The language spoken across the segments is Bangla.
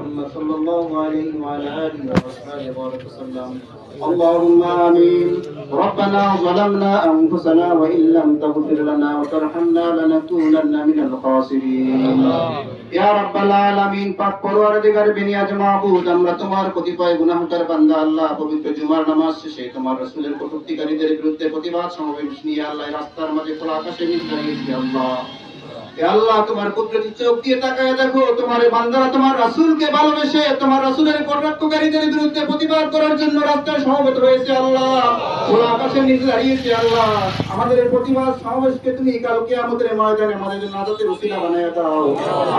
محمد صلى الله عليه وعلى آله وصحبه وسلم اللهم آمين ربنا ظلمنا أنفسنا وإن لم تغفر لنا وترحمنا لنكونن من الخاسرين يا رب العالمين পাক পরওয়ারদিগার বিনিয়াজ মাবুদ আমরা তোমার কতিপয় গুনাহগার বান্দা আল্লাহ পবিত্র জুমার নামাজ শেষে তোমার রাসূলের কটূক্তিকারীদের বিরুদ্ধে প্রতিবাদ সমাবেশ নিয়ে আল্লাহ রাস্তার মাঝে খোলা আকাশে নিয়ে দাঁড়িয়েছি আল্লাহ আল্লাহ তোমার কুদরতি চোখ দিয়ে তাকায় দেখো তোমার বান্দারা তোমার রাসূলকে ভালোবেসে তোমার রাসূলের কটূক্তিকারীদের বিরুদ্ধে প্রতিবাদ করার জন্য রাস্তায় সমবেত হয়েছে আল্লাহ খোলা আকাশের নিচে দাঁড়িয়েছে আল্লাহ আমাদের এই প্রতিবাদ সমাবেশকে তুমি কাল কিয়ামতের ময়দানে আমাদের জন্য নাজাতের ওসিলা বানায়া দাও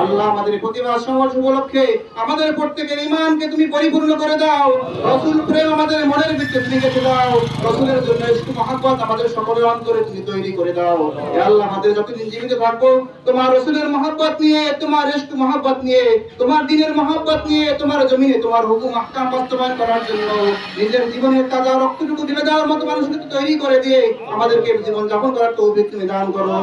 আল্লাহ আমাদের এই প্রতিবাদ সমাবেশ উপলক্ষে আমাদের প্রত্যেকের ঈমানকে তুমি পরিপূর্ণ করে দাও রাসূল প্রেম আমাদের মনের ভিতরে তুমি গেঁথে দাও রাসূলের জন্য ইশক মহব্বত আমাদের সকলের অন্তরে তুমি তৈরি করে দাও হে আল্লাহ আমাদের যতদিন জীবিত থাকবো তোমার রাসূলের মহব্বত নিয়ে তোমার ইশক মহব্বত নিয়ে তোমার দ্বীনের মহব্বত নিয়ে তোমার জমিনে তোমার হুকুম আহকাম বাস্তবায়ন করার জন্য নিজের জীবনের তাজা রক্তটুকু ঢেলে দেওয়ার মতো মানুষকে তৈরি করে দিয়ে আমাদেরকে জীবন যাপন করার তৌফিক তুমি দান করো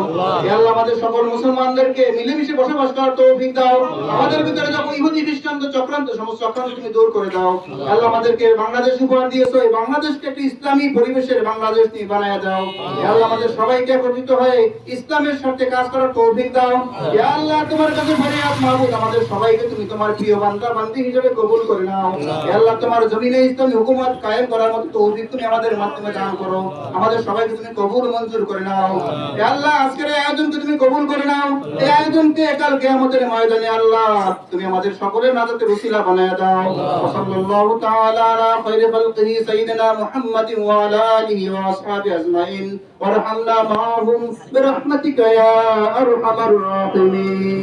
হে আল্লাহ আমাদের সকল মুসলমানদেরকে মিলেমিশে বসবাস করার তৌফিক দাও আমাদের ভিতরে যত ইহুদি খ্রিস্টান চক্রান্ত সমস্ত চক্রান্ত তুমি দূর করে দাও আল্লাহ আমাদেরকে বাংলাদেশ উপহার দিয়েছো এই বাংলাদেশকে একটি ইসলামী পরিবেশের বাংলাদেশ তুমি বানায়া দাও হে আল্লাহ আমাদের সবাইকে একত্রিত হয়ে ইসলামের সাথে কাজ করার তৌফিক দাও হে আল্লাহ তোমার কাছে ফরিয়াদ মাবুদ আমাদের সবাইকে তুমি তোমার প্রিয় বান্দা বান্দি হিসেবে কবুল করে নাও হে আল্লাহ তোমার জমিনে ইসলামী হুকুমত কায়েম করার মতো তৌফিক তুমি আমাদের মাধ্যমে দান করো আমাদের সবাইকে তুমি কবুল মঞ্জুর করে নাও হে আল্লাহ আজকের এই আয়োজনকে তুমি কবুল করে নাও এই আয়োজনকে কাল কিয়ামতের ময়দানে আল্লাহ তুমি আমাদের সকলের নাজাতের ওসিলা বানায়া দাও সাল্লাল্লাহু তাআলা আলা খায়রি খালকিহি সাইয়্যিদিনা মুহাম্মাদিন ওয়া আলা আলিহি ওয়া আসহাবিহি আজমাইন ওয়ারহামনা মাআহুম বিরহমাতিকা ইয়া আরহামার রাহিমিন।